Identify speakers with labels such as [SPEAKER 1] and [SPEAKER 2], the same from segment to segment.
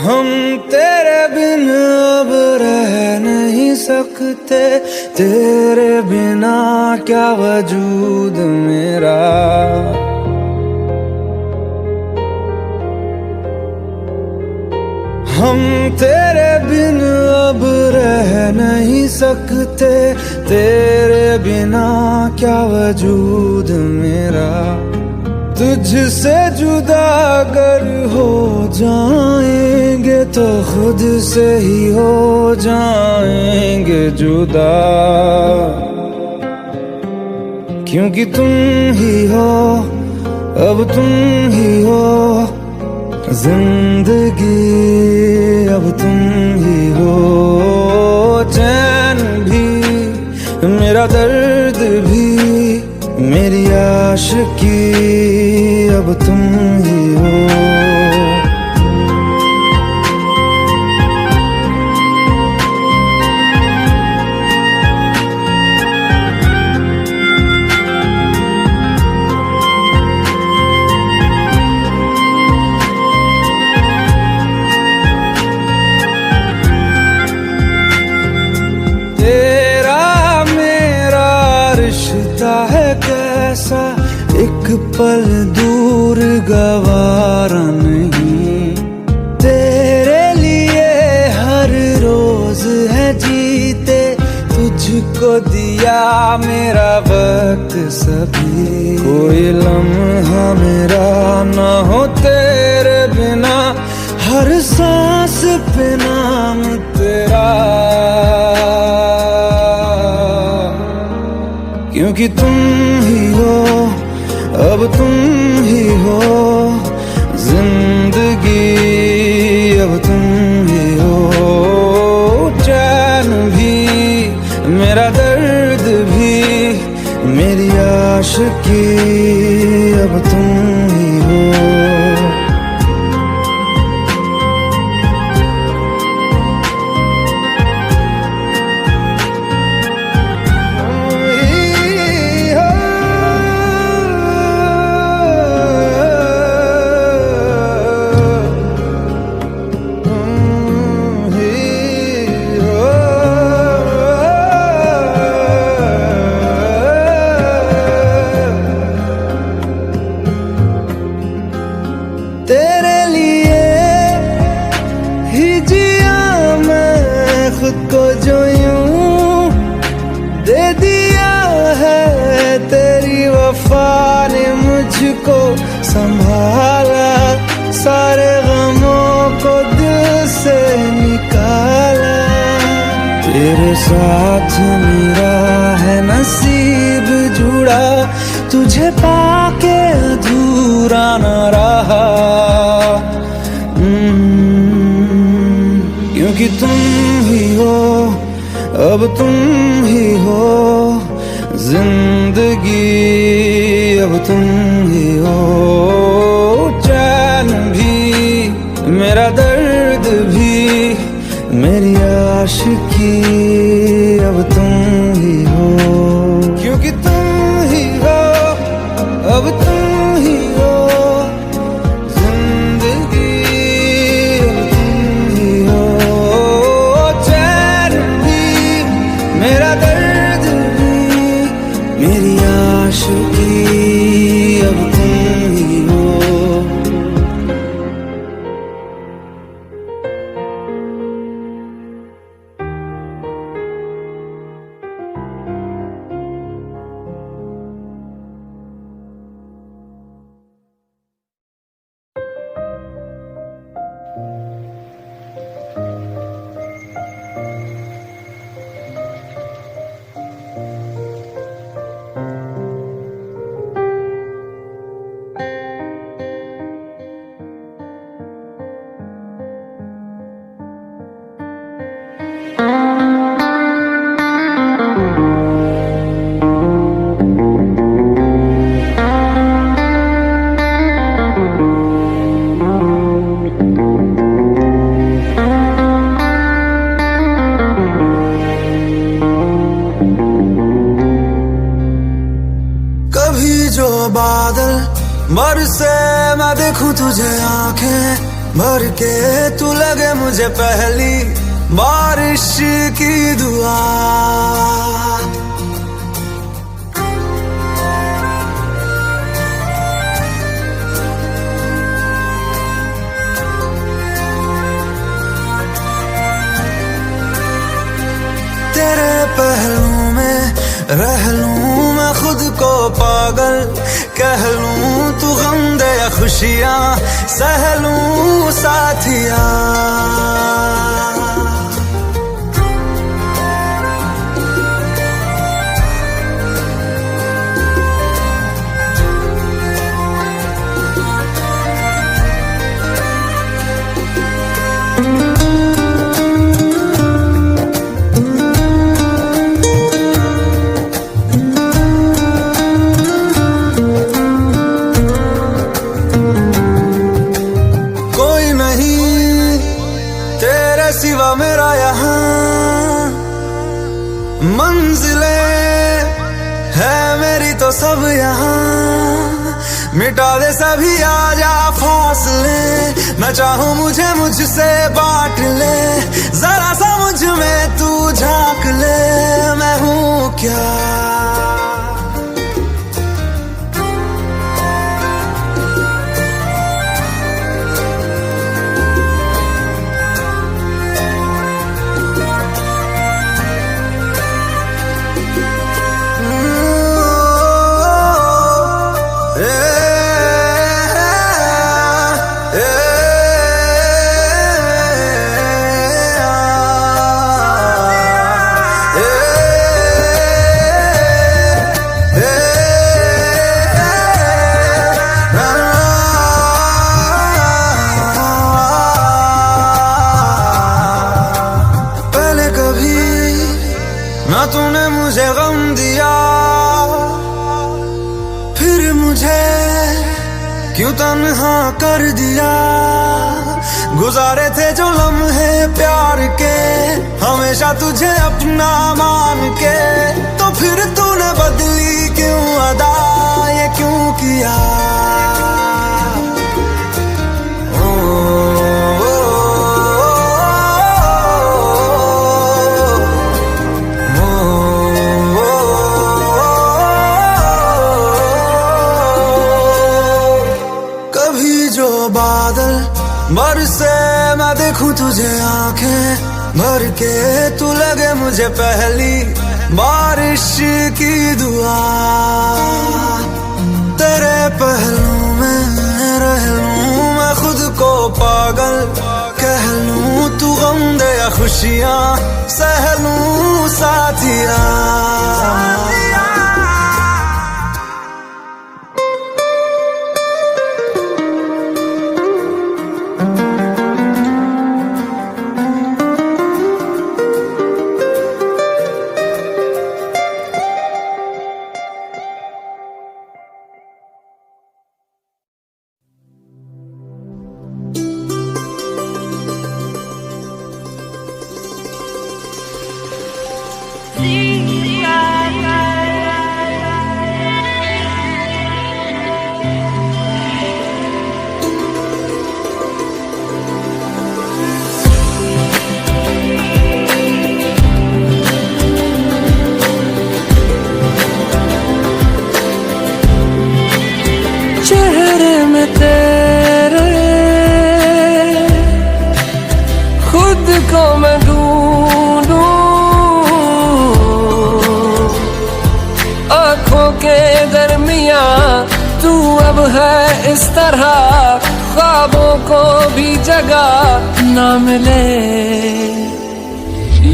[SPEAKER 1] हम तेरे बिन अब रह नहीं सकते, तेरे बिना क्या वजूद मेरा। हम तेरे बिन अब रह नहीं सकते, तेरे बिना क्या वजूद मेरा। तुझसे जुदा अगर हो जाएंगे तो खुद से ही हो जाएंगे जुदा, क्योंकि तुम ही हो, अब तुम ही हो जिंदगी, अब तुम ही हो। चैन भी मेरा दर्द भी मेरी आशिकी, अब तुम ही हो। कैसा एक पल दूर गवारा नहीं, तेरे लिए हर रोज है जीते, तुझको दिया मेरा वक्त सभी। कोई लम्हा मेरा ना हो तेरे बिना, हर सांस पे नाम तेरा, क्योंकि तुम ही हो, अब तुम ही हो जिंदगी, अब तुम ही हो। चैन भी मेरा दर्द भी मेरी आशिकी, अब तुम ही हो। तेरे लिए ही जिया मैं खुद को, जो यूं दे दिया है तेरी वफा ने मुझको संभाला, सारे गमों को दिल से निकाला। तेरे साथ मेरा है नसीब जुड़ा, तुझे पाके अधूरा न रहा, क्योंकि तुम ही हो, अब तुम ही हो जिंदगी, अब तुम ही हो। चैन भी मेरा दर्द भी मेरी आशिकी, अब तुम ही हो, क्योंकि तुम ही हो, अब तुम ही हो जिंदगी, अब तुम ही हो। चैन भी मेरा दर्द भी मेरी आशिकी, अब तुम ही हो। बादल बरसे मैं देखूं तुझे आंखें भर के तू लगे मुझे पहली बारिश की दुआ। तेरे पहलू में रह लूं मैं खुद को पागल, कह लूं तू गम दे या खुशियां सह लूं साथिया। सिवा मेरा यहाँ मंजिलें है मेरी तो सब यहाँ, मिटा दे सभी आजा फासले, न चाहूं मुझे मुझसे बांट ले, जरा सा मुझ में तू झांक ले, मैं हूँ क्या। ना तूने मुझे गम दिया, फिर मुझे क्यों तन्हा कर दिया। गुजारे थे जो लम्हे प्यार के, हमेशा तुझे अपना मान के, तो फिर तूने बदली क्यों अदा, ये क्यों किया। बादल बरसे मैं देखूं तुझे आंखें भर के, तू लगे मुझे पहली बारिश की दुआ। तेरे पहलू में रह लूं मैं खुद को पागल, कह लूं तू गम दे या खुशियां सह लूं साथिया।
[SPEAKER 2] चेहरे में तेरे खुद को मैं ढूंढूं, आँखों के दरमियां तू अब है इस तरह, ख्वाबों को भी जगह ना मिले।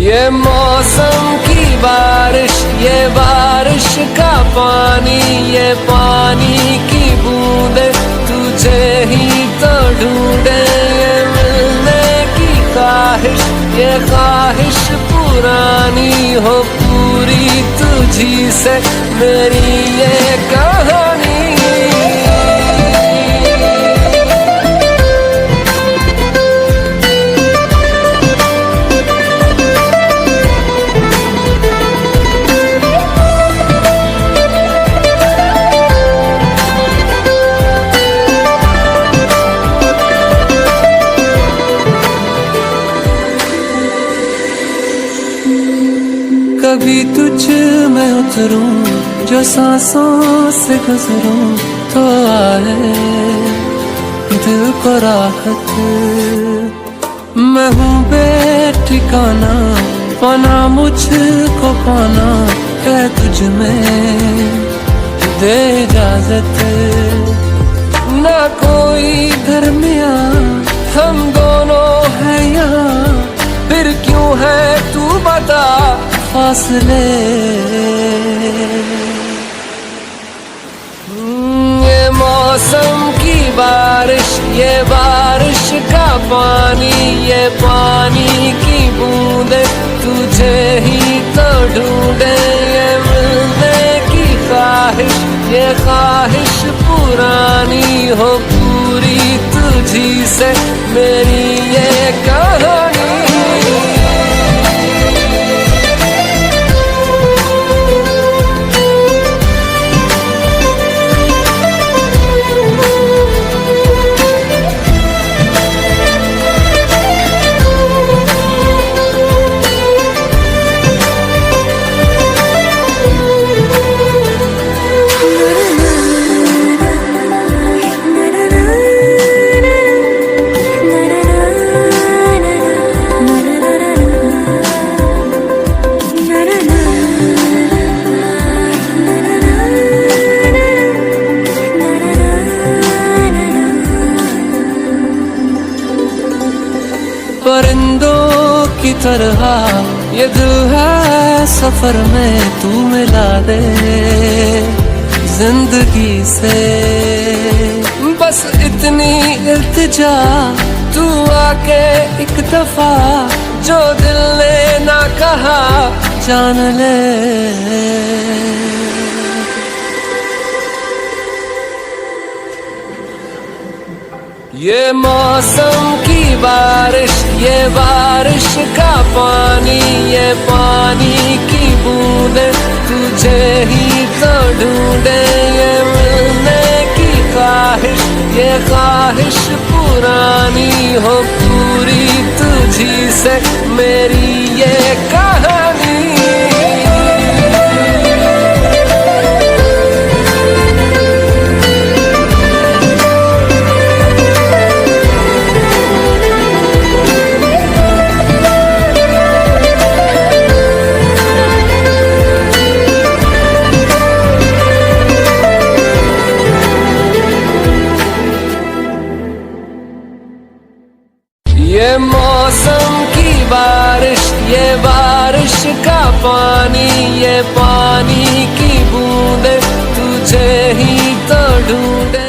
[SPEAKER 2] ये मौसम की बारिश, ये बारिश का पानी, ये पानी की बूंदे तुझे ही तो ढूंढे। ये मिलने की ख्वाहिश, ये ख्वाहिश पुरानी हो पूरी तुझी से मेरी ये कहानी। कभी तुझ में उतरूं, जो सांसों से गुजरूं तो आए दिल को राहत। मैं हूँ बेठिकाना, पाना मुझको पाना है तुझ में, दे इजाजत। ना कोई दरमिया हम दोनों है यहाँ, फिर क्यों है तू बता फासले। ये मौसम की बारिश, ये बारिश का पानी, ये पानी की बूंदे तुझे ही तो ढूंढे। ये मिलने की ख्वाहिश, ये ख्वाहिश पुरानी हो पूरी तुझी से मेरी ये कहानी। परिंदों की तरह ये दिल है सफर में, तू मिला दे जिंदगी से। बस इतनी इल्तिजा तू आके एक दफा, जो दिल ने ना कहा जान ले। ये मौसम की बारिश, ये बारिश का पानी, ये पानी की बूंदे तुझे ही तो ढूंढे। ये मिलने की ख्वाहिश, ये ख्वाहिश पुरानी हो पूरी तुझी से मेरी ये कहानी। ये मौसम की बारिश, ये बारिश का पानी, ये पानी की बूंदे तुझे ही तो ढूंढे।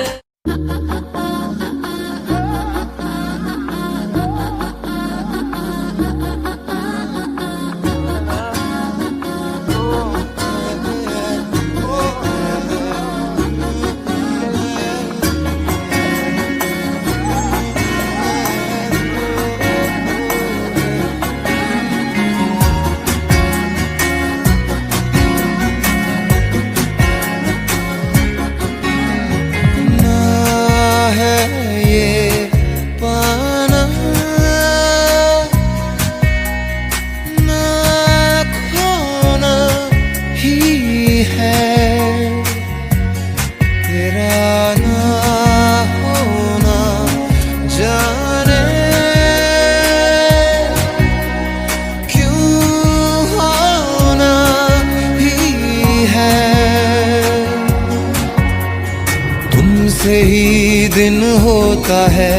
[SPEAKER 1] तुमसे ही दिन होता है,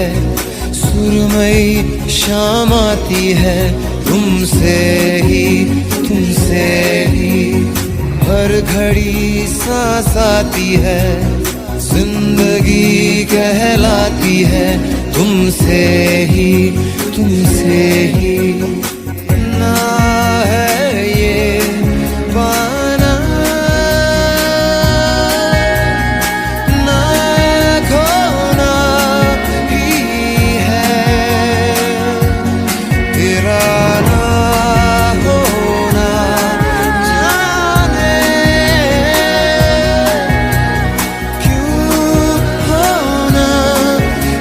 [SPEAKER 1] सुरमई शाम आती है। तुमसे ही हर घड़ी सांस आती है, जिंदगी कहलाती है। तुमसे ही ना है ये पाना, ना खोना ही है। तेरा ना होना जाने क्यों होना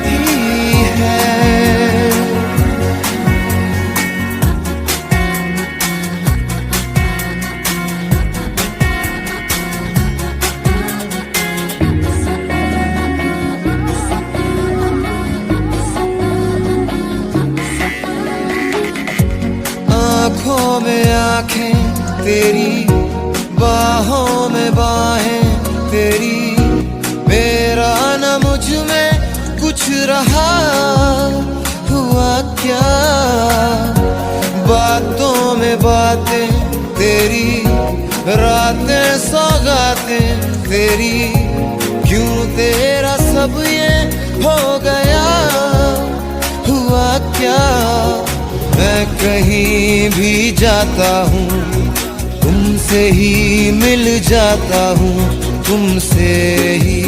[SPEAKER 1] ही है। तेरी बाहों में बाहें तेरी, मेरा न मुझ में कुछ रहा हुआ क्या। बातों में बातें तेरी, रातें सौगातें तेरी, क्यों तेरा सब ये हो गया हुआ क्या। मैं कहीं भी जाता हूँ तुमसे ही मिल जाता हूँ, तुमसे ही।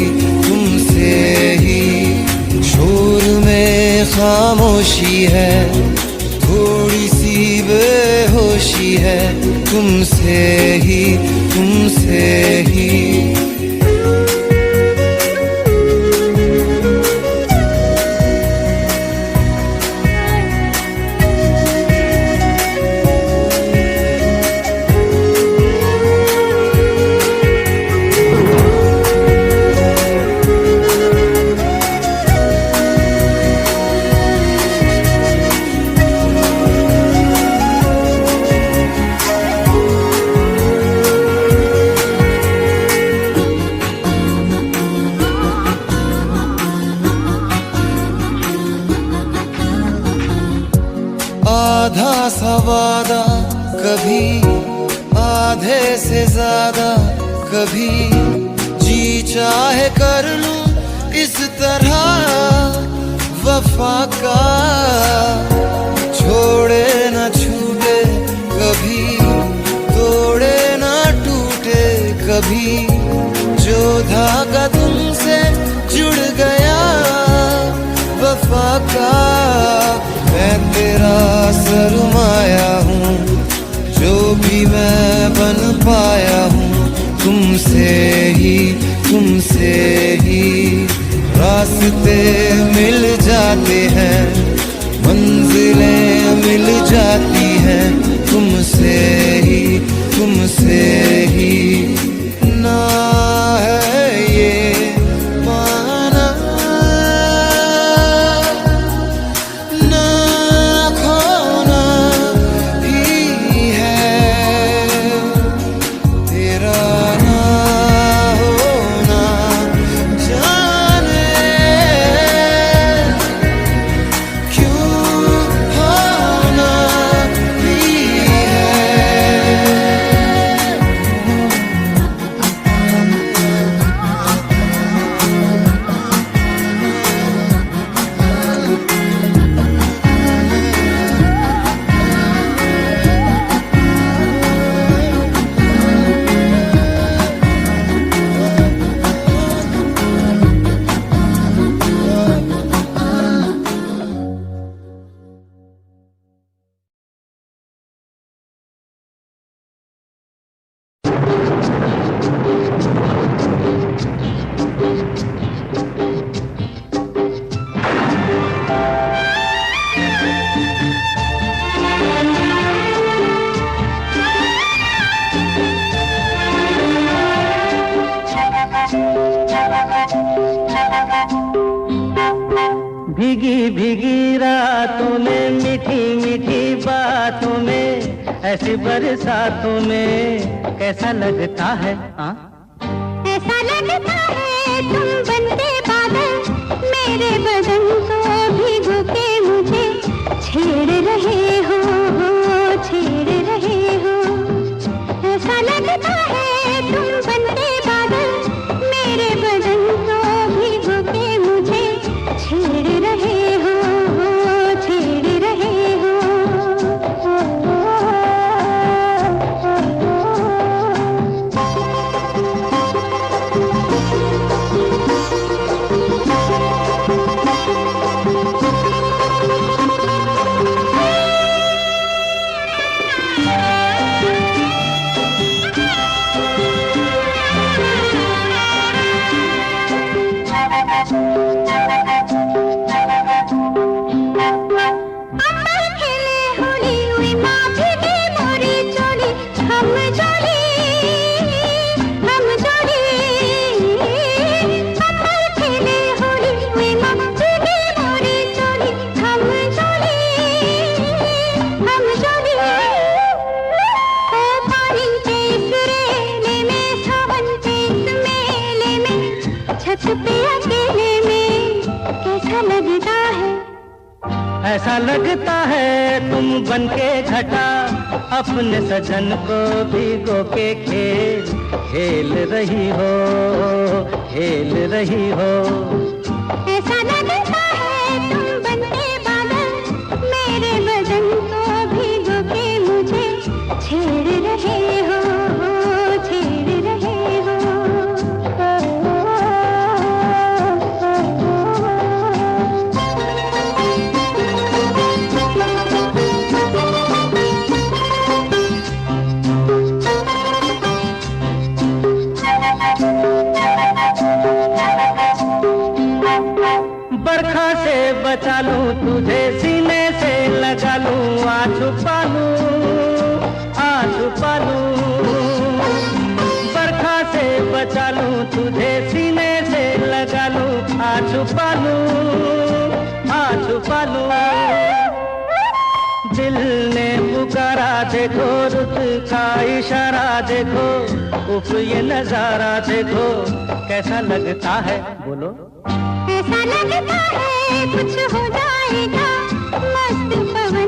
[SPEAKER 1] शोर में खामोशी है, थोड़ी सी बेहोशी है, तुमसे ही। आधा सा वादा कभी, आधे से ज्यादा कभी, जी चाहे कर लूं इस तरह वफा का। छोड़े न छूटे कभी, तोड़े न टूटे कभी, जो धागा तुमसे जुड़ गया वफा का। मैं तेरा सरमाया हूँ, जो भी मैं बन पाया हूँ, तुमसे ही। रास्ते मिल जाते हैं, मंजिलें मिल जाती हैं, तुमसे ही। ना है ये माना, ना खोना ही है, तेरा ना होना जाने क्यों होना ही है।
[SPEAKER 3] भीगी भीगी रातों में, मीठी मीठी बातों में, ऐसी बरसातों में कैसा लगता है।
[SPEAKER 4] ऐसा लगता है तुम बनते बादल, मेरे बदन को भिगो के मुझे छेड़ रहे हो, छेड़ रहे हो। ऐसा लगता है तुम बनते बादल, मेरे बदन को भिगो के मुझे छेड़ रहे हो, छेड़ रहे हो। छत पे अकेले में कैसा लगता है?
[SPEAKER 3] ऐसा लगता है तुम बनके घटा अपने सजन को भिगो के खेल रही हो, खेल रही हो।
[SPEAKER 4] ऐसा लगता है तुम बनके बादल मेरे बदन को भिगो के मुझे छेड़ रहे हो, छेड़ रहे हो।
[SPEAKER 3] बरखा से बचा लूं तुझे, सीने से लगा लूं, आ छुपा लूं, आ छुपा लूं। बरखा से बचा लूं तुझे, सीने से लगा लूं, आ छुपा लूं, आ छुपा लूं। दिल ने पुकारा देखो, रुत का इशारा देखो, उफ ये नजारा देखो, कैसा लगता है बोलो?
[SPEAKER 4] ऐसा लगता है कुछ हो जाएगा, मस्त पवन